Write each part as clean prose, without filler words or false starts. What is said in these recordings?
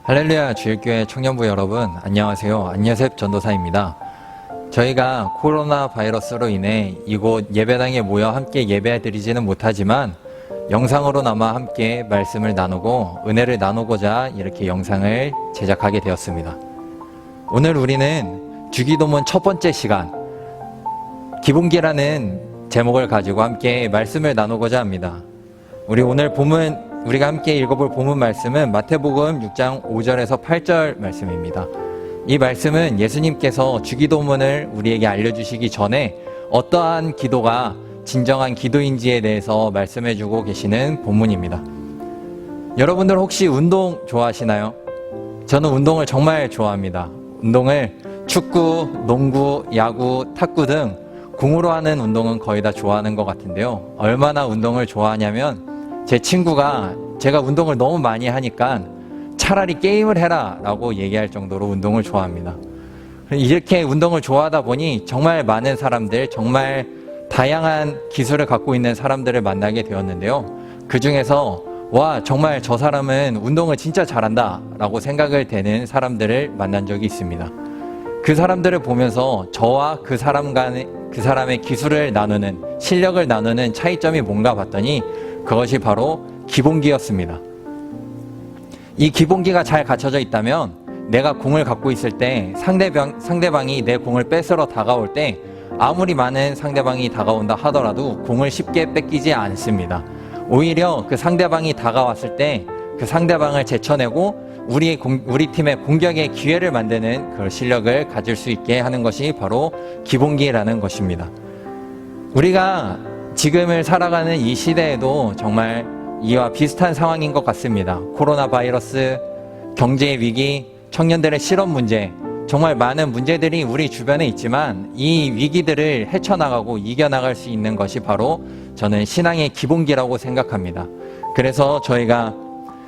할렐루야 주일교회 청년부 여러분, 안녕하세요. 안예셉 전도사입니다. 저희가 코로나 바이러스로 인해 이곳 예배당에 모여 함께 예배드리지는 못하지만 영상으로나마 함께 말씀을 나누고 은혜를 나누고자 이렇게 영상을 제작하게 되었습니다. 오늘 우리는 주기도문 첫 번째 시간, 기본기라는 제목을 가지고 함께 말씀을 나누고자 합니다. 우리가 함께 읽어볼 본문 말씀은 마태복음 6장 5절에서 8절 말씀입니다. 이 말씀은 예수님께서 주기도문을 우리에게 알려주시기 전에 어떠한 기도가 진정한 기도인지에 대해서 말씀해주고 계시는 본문입니다. 여러분들 혹시 운동 좋아하시나요? 저는 운동을 정말 좋아합니다. 운동을 축구, 농구, 야구, 탁구 등 공으로 하는 운동은 거의 다 좋아하는 것 같은데요. 얼마나 운동을 좋아하냐면 제 친구가 제가 운동을 너무 많이 하니까 차라리 게임을 해라 라고 얘기할 정도로 운동을 좋아합니다. 이렇게 운동을 좋아하다 보니 정말 많은 사람들, 정말 다양한 기술을 갖고 있는 사람들을 만나게 되었는데요. 그 중에서 정말 저 사람은 운동을 진짜 잘한다 라고 생각을 되는 사람들을 만난 적이 있습니다. 그 사람들을 보면서 저와 그 사람의 기술을 나누는, 실력을 나누는 차이점이 뭔가 봤더니 그것이 바로 기본기였습니다. 이 기본기가 잘 갖춰져 있다면 내가 공을 갖고 있을 때 상대방이 내 공을 뺏으러 다가올 때 아무리 많은 상대방이 다가온다 하더라도 공을 쉽게 뺏기지 않습니다. 오히려 그 상대방이 다가왔을 때 그 상대방을 제쳐내고 우리 팀의 공격의 기회를 만드는 그런 실력을 가질 수 있게 하는 것이 바로 기본기라는 것입니다. 우리가 지금을 살아가는 이 시대에도 정말 이와 비슷한 상황인 것 같습니다. 코로나 바이러스, 경제 위기, 청년들의 실업 문제, 정말 많은 문제들이 우리 주변에 있지만 이 위기들을 헤쳐나가고 이겨나갈 수 있는 것이 바로 저는 신앙의 기본기라고 생각합니다. 그래서 저희가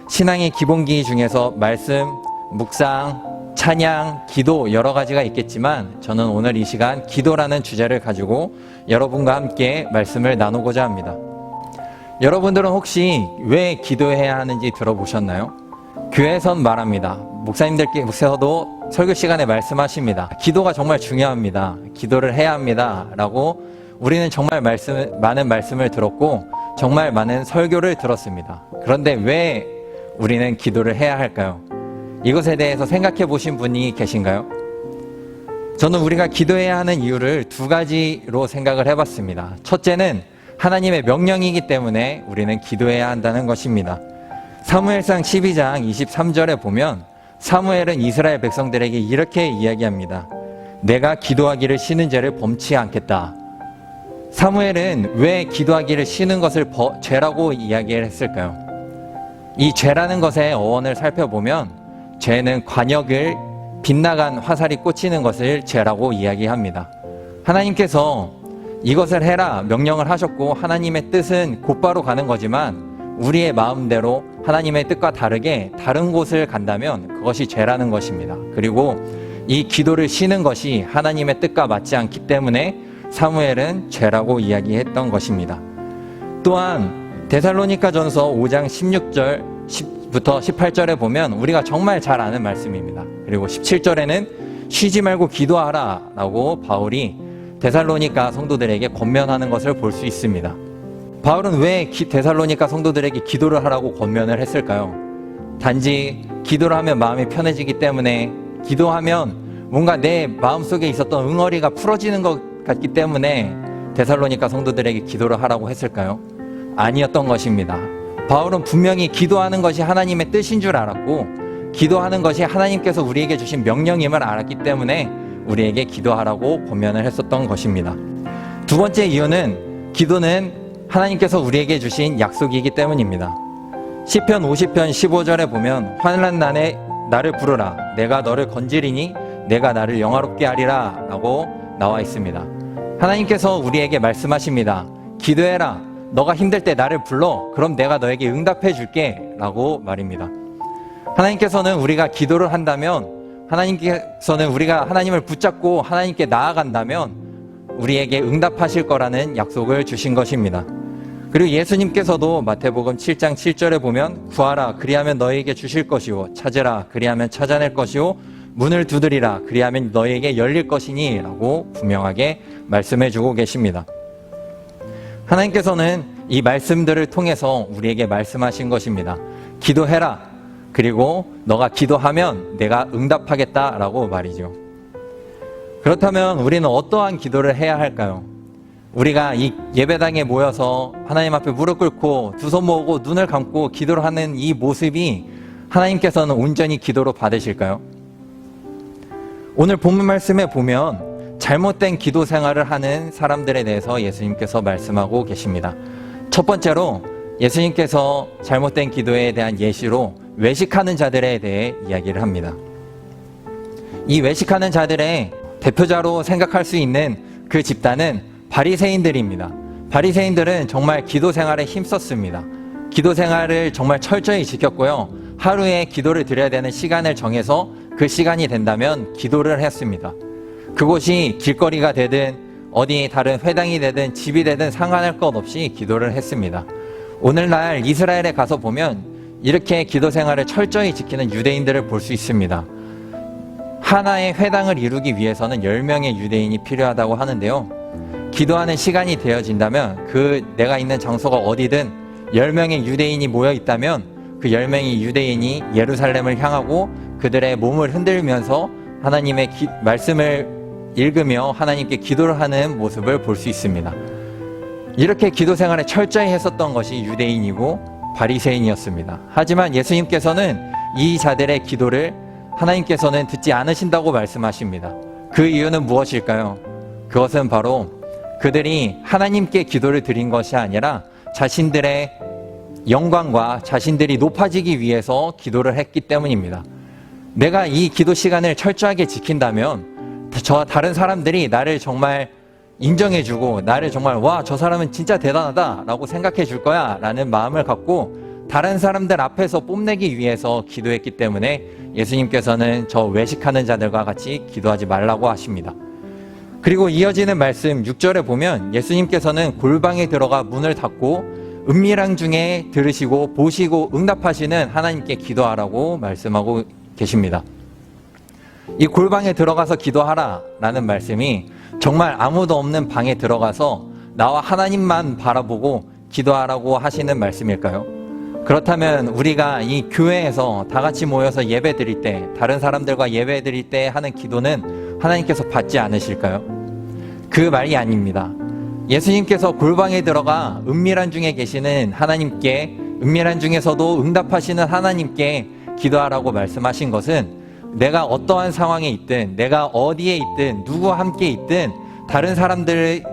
신앙의 기본기 중에서 말씀, 묵상, 찬양, 기도 여러 가지가 있겠지만 저는 오늘 이 시간 기도라는 주제를 가지고 여러분과 함께 말씀을 나누고자 합니다. 여러분들은 혹시 왜 기도해야 하는지 들어보셨나요? 교회에선 말합니다. 목사님들께서도 설교 시간에 말씀하십니다. 기도가 정말 중요합니다. 기도를 해야 합니다. 라고 우리는 정말 많은 말씀을 들었고 정말 많은 설교를 들었습니다. 그런데 왜 우리는 기도를 해야 할까요? 이것에 대해서 생각해 보신 분이 계신가요? 저는 우리가 기도해야 하는 이유를 두 가지로 생각을 해봤습니다. 첫째는 하나님의 명령이기 때문에 우리는 기도해야 한다는 것입니다. 사무엘상 12장 23절에 보면 사무엘은 이스라엘 백성들에게 이렇게 이야기합니다. 내가 기도하기를 쉬는 죄를 범치 않겠다. 사무엘은 왜 기도하기를 쉬는 것을 죄라고 이야기를 했을까요? 이 죄라는 것의 어원을 살펴보면 죄는 관역을 빗나간 화살이 꽂히는 것을 죄라고 이야기합니다. 하나님께서 이것을 해라 명령을 하셨고 하나님의 뜻은 곧바로 가는 거지만 우리의 마음대로 하나님의 뜻과 다르게 다른 곳을 간다면 그것이 죄라는 것입니다. 그리고 이 기도를 쉬는 것이 하나님의 뜻과 맞지 않기 때문에 사무엘은 죄라고 이야기했던 것입니다. 또한 데살로니가전서 5장 16절부터 18절에 보면 우리가 정말 잘 아는 말씀입니다. 그리고 17절에는 쉬지 말고 기도하라 라고 바울이 데살로니가 성도들에게 권면하는 것을 볼 수 있습니다. 바울은 왜 데살로니가 성도들에게 기도를 하라고 권면을 했을까요? 단지 기도를 하면 마음이 편해지기 때문에, 기도하면 뭔가 내 마음속에 있었던 응어리가 풀어지는 것 같기 때문에 데살로니가 성도들에게 기도를 하라고 했을까요? 아니었던 것입니다. 바울은 분명히 기도하는 것이 하나님의 뜻인 줄 알았고 기도하는 것이 하나님께서 우리에게 주신 명령임을 알았기 때문에 우리에게 기도하라고 권면을 했었던 것입니다. 두 번째 이유는 기도는 하나님께서 우리에게 주신 약속이기 때문입니다. 시편 50편 15절에 보면 환난 날에 나를 부르라 내가 너를 건지리니 내가 나를 영화롭게 하리라 라고 나와 있습니다. 하나님께서 우리에게 말씀하십니다. 기도해라. 너가 힘들 때 나를 불러. 그럼 내가 너에게 응답해 줄게 라고 말입니다. 하나님께서는 우리가 기도를 한다면, 하나님께서는 우리가 하나님을 붙잡고 하나님께 나아간다면 우리에게 응답하실 거라는 약속을 주신 것입니다. 그리고 예수님께서도 마태복음 7장 7절에 보면 구하라 그리하면 너희에게 주실 것이요 찾으라 그리하면 찾아낼 것이요 문을 두드리라 그리하면 너희에게 열릴 것이니 라고 분명하게 말씀해 주고 계십니다. 하나님께서는 이 말씀들을 통해서 우리에게 말씀하신 것입니다. 기도해라. 그리고 너가 기도하면 내가 응답하겠다라고 말이죠. 그렇다면 우리는 어떠한 기도를 해야 할까요? 우리가 이 예배당에 모여서 하나님 앞에 무릎 꿇고 두 손 모으고 눈을 감고 기도를 하는 이 모습이 하나님께서는 온전히 기도로 받으실까요? 오늘 본문 말씀에 보면 잘못된 기도 생활을 하는 사람들에 대해서 예수님께서 말씀하고 계십니다. 첫 번째로 예수님께서 잘못된 기도에 대한 예시로 외식하는 자들에 대해 이야기를 합니다. 이 외식하는 자들의 대표자로 생각할 수 있는 그 집단은 바리새인들입니다. 바리새인들은 정말 기도 생활에 힘썼습니다. 기도 생활을 정말 철저히 지켰고요. 하루에 기도를 드려야 되는 시간을 정해서 그 시간이 된다면 기도를 했습니다. 그곳이 길거리가 되든 어디 다른 회당이 되든 집이 되든 상관할 것 없이 기도를 했습니다. 오늘날 이스라엘에 가서 보면 이렇게 기도 생활을 철저히 지키는 유대인들을 볼 수 있습니다. 하나의 회당을 이루기 위해서는 10명의 유대인이 필요하다고 하는데요. 기도하는 시간이 되어진다면 내가 있는 장소가 어디든 10명의 유대인이 모여 있다면 그 10명의 유대인이 예루살렘을 향하고 그들의 몸을 흔들면서 하나님의 말씀을 읽으며 하나님께 기도를 하는 모습을 볼 수 있습니다. 이렇게 기도 생활을 철저히 했었던 것이 유대인이고 바리새인이었습니다. 하지만 예수님께서는 이 자들의 기도를 하나님께서는 듣지 않으신다고 말씀하십니다. 그 이유는 무엇일까요? 그것은 바로 그들이 하나님께 기도를 드린 것이 아니라 자신들의 영광과 자신들이 높아지기 위해서 기도를 했기 때문입니다. 내가 이 기도 시간을 철저하게 지킨다면 다른 사람들이 나를 정말 인정해주고 나를 정말 와, 저 사람은 진짜 대단하다 라고 생각해 줄 거야 라는 마음을 갖고 다른 사람들 앞에서 뽐내기 위해서 기도했기 때문에 예수님께서는 저 외식하는 자들과 같이 기도하지 말라고 하십니다. 그리고 이어지는 말씀 6절에 보면 예수님께서는 골방에 들어가 문을 닫고 은밀한 중에 들으시고 보시고 응답하시는 하나님께 기도하라고 말씀하고 계십니다. 이 골방에 들어가서 기도하라 라는 말씀이 정말 아무도 없는 방에 들어가서 나와 하나님만 바라보고 기도하라고 하시는 말씀일까요? 그렇다면 우리가 이 교회에서 다 같이 모여서 예배 드릴 때, 다른 사람들과 예배 드릴 때 하는 기도는 하나님께서 받지 않으실까요? 그 말이 아닙니다. 예수님께서 골방에 들어가 은밀한 중에 계시는 하나님께, 은밀한 중에서도 응답하시는 하나님께 기도하라고 말씀하신 것은 내가 어떠한 상황에 있든, 내가 어디에 있든, 누구와 함께 있든 다른 사람들의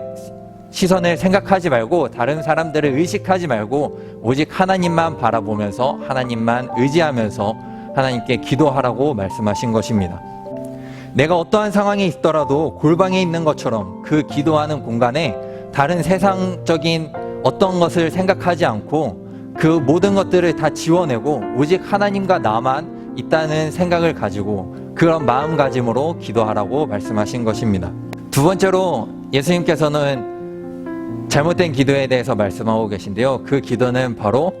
시선을 생각하지 말고 다른 사람들을 의식하지 말고 오직 하나님만 바라보면서 하나님만 의지하면서 하나님께 기도하라고 말씀하신 것입니다. 내가 어떠한 상황에 있더라도 골방에 있는 것처럼 그 기도하는 공간에 다른 세상적인 어떤 것을 생각하지 않고 그 모든 것들을 다 지워내고 오직 하나님과 나만 있다는 생각을 가지고 그런 마음가짐으로 기도하라고 말씀하신 것입니다. 두 번째로 예수님께서는 잘못된 기도에 대해서 말씀하고 계신데요. 그 기도는 바로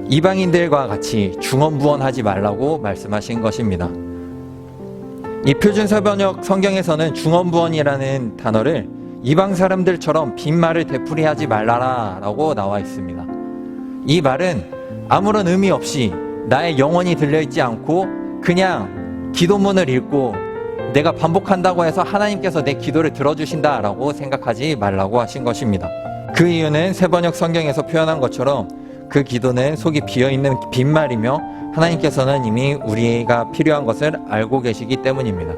이방인들과 같이 중언부언하지 말라고 말씀하신 것입니다. 이 표준서번역 성경에서는 중언부언이라는 단어를 이방 사람들처럼 빈말을 되풀이하지 말라라고 나와 있습니다. 이 말은 아무런 의미 없이 나의 영혼이 들려있지 않고 그냥 기도문을 읽고 내가 반복한다고 해서 하나님께서 내 기도를 들어주신다라고 생각하지 말라고 하신 것입니다. 그 이유는 새번역 성경에서 표현한 것처럼 그 기도는 속이 비어있는 빈말이며 하나님께서는 이미 우리가 필요한 것을 알고 계시기 때문입니다.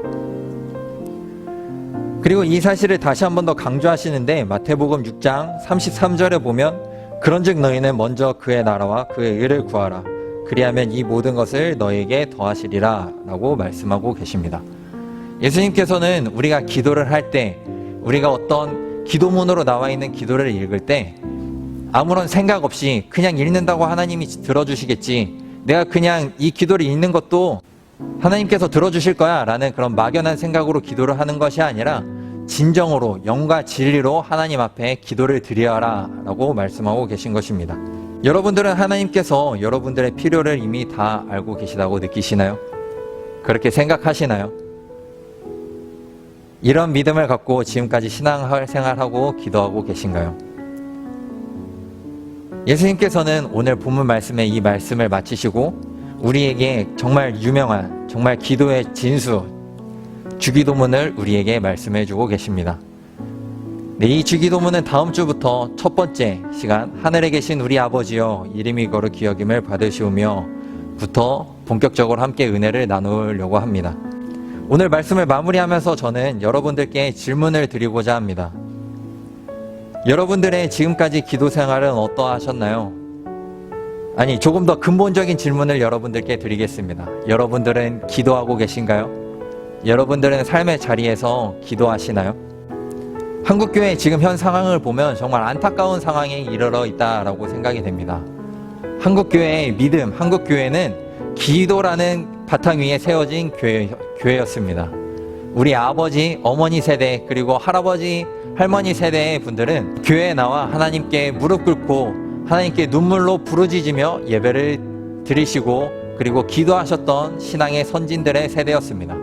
그리고 이 사실을 다시 한 번 더 강조하시는데 마태복음 6장 33절에 보면 그런즉 너희는 먼저 그의 나라와 그의 의를 구하라. 그리하면 이 모든 것을 너희에게 더하시리라 라고 말씀하고 계십니다. 예수님께서는 우리가 기도를 할 때, 우리가 어떤 기도문으로 나와 있는 기도를 읽을 때 아무런 생각 없이 그냥 읽는다고 하나님이 들어주시겠지, 내가 그냥 이 기도를 읽는 것도 하나님께서 들어주실 거야 라는 그런 막연한 생각으로 기도를 하는 것이 아니라 진정으로 영과 진리로 하나님 앞에 기도를 드려라 라고 말씀하고 계신 것입니다. 여러분들은 하나님께서 여러분들의 필요를 이미 다 알고 계시다고 느끼시나요? 그렇게 생각하시나요? 이런 믿음을 갖고 지금까지 신앙생활하고 기도하고 계신가요? 예수님께서는 오늘 본문 말씀에 이 말씀을 마치시고 우리에게 정말 유명한, 정말 기도의 진수, 주기도문을 우리에게 말씀해 주고 계십니다. 네, 이 주기도문은 다음 주부터 첫 번째 시간 하늘에 계신 우리 아버지여 이름이 거룩히 여김을 받으시오며 부터 본격적으로 함께 은혜를 나누려고 합니다. 오늘 말씀을 마무리하면서 저는 여러분들께 질문을 드리고자 합니다. 여러분들의 지금까지 기도 생활은 어떠하셨나요? 아니, 조금 더 근본적인 질문을 여러분들께 드리겠습니다. 여러분들은 기도하고 계신가요? 여러분들은 삶의 자리에서 기도하시나요? 한국교회 지금 현 상황을 보면 정말 안타까운 상황에 이르러 있다라고 생각이 됩니다. 한국교회의 믿음, 한국교회는 기도라는 바탕 위에 세워진 교회였습니다. 우리 아버지, 어머니 세대, 그리고 할아버지, 할머니 세대의 분들은 교회에 나와 하나님께 무릎 꿇고 하나님께 눈물로 부르짖으며 예배를 드리시고 그리고 기도하셨던 신앙의 선진들의 세대였습니다.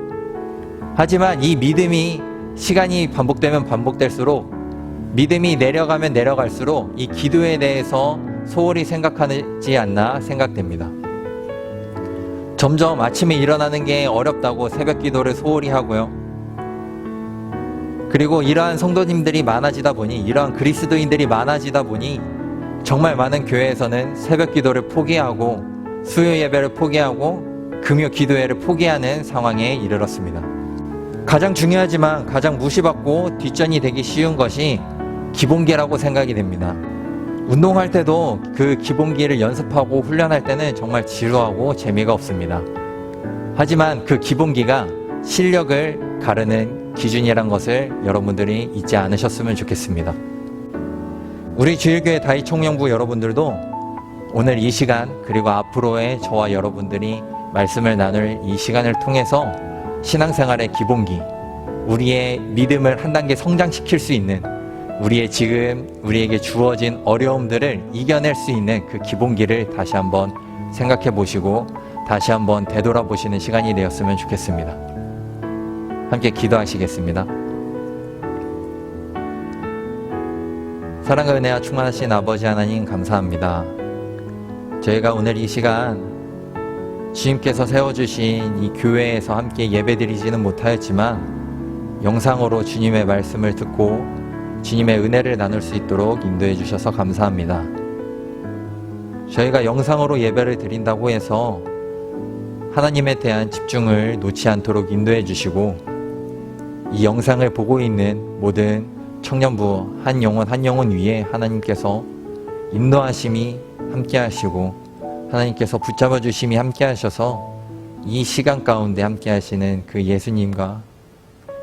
하지만 이 믿음이 시간이 반복되면 반복될수록 믿음이 내려가면 내려갈수록 이 기도에 대해서 소홀히 생각하지 않나 생각됩니다. 점점 아침에 일어나는 게 어렵다고 새벽 기도를 소홀히 하고요. 그리고 이러한 성도님들이 많아지다 보니, 이러한 그리스도인들이 많아지다 보니 정말 많은 교회에서는 새벽 기도를 포기하고 수요 예배를 포기하고 금요 기도회를 포기하는 상황에 이르렀습니다. 가장 중요하지만 가장 무시받고 뒷전이 되기 쉬운 것이 기본기라고 생각이 됩니다. 운동할 때도 그 기본기를 연습하고 훈련할 때는 정말 지루하고 재미가 없습니다. 하지만 그 기본기가 실력을 가르는 기준이란 것을 여러분들이 잊지 않으셨으면 좋겠습니다. 우리 주일교회 다이총영부 여러분들도 오늘 이 시간 그리고 앞으로의 저와 여러분들이 말씀을 나눌 이 시간을 통해서 신앙생활의 기본기, 우리의 믿음을 한 단계 성장시킬 수 있는, 우리의 지금 우리에게 주어진 어려움들을 이겨낼 수 있는 그 기본기를 다시 한번 생각해 보시고 다시 한번 되돌아보시는 시간이 되었으면 좋겠습니다. 함께 기도하시겠습니다. 사랑과 은혜와 충만하신 아버지 하나님 감사합니다. 저희가 오늘 이 시간 주님께서 세워주신 이 교회에서 함께 예배드리지는 못하였지만 영상으로 주님의 말씀을 듣고 주님의 은혜를 나눌 수 있도록 인도해 주셔서 감사합니다. 저희가 영상으로 예배를 드린다고 해서 하나님에 대한 집중을 놓지 않도록 인도해 주시고 이 영상을 보고 있는 모든 청년부 한 영혼 위에 하나님께서 인도하심이 함께 하시고 하나님께서 붙잡아 주심이 함께 하셔서 이 시간 가운데 함께 하시는 그 예수님과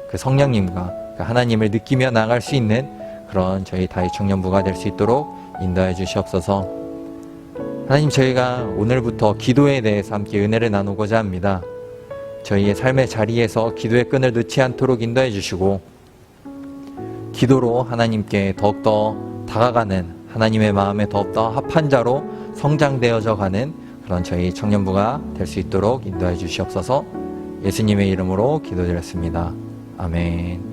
그 성령님과 그 하나님을 느끼며 나갈 수 있는 그런 저희 다이청년부가 될 수 있도록 인도해 주시옵소서. 하나님, 저희가 오늘부터 기도에 대해서 함께 은혜를 나누고자 합니다. 저희의 삶의 자리에서 기도의 끈을 놓지 않도록 인도해 주시고 기도로 하나님께 더욱더 다가가는, 하나님의 마음에 더욱더 합한 자로 성장되어져 가는 그런 저희 청년부가 될 수 있도록 인도해 주시옵소서. 예수님의 이름으로 기도드렸습니다. 아멘.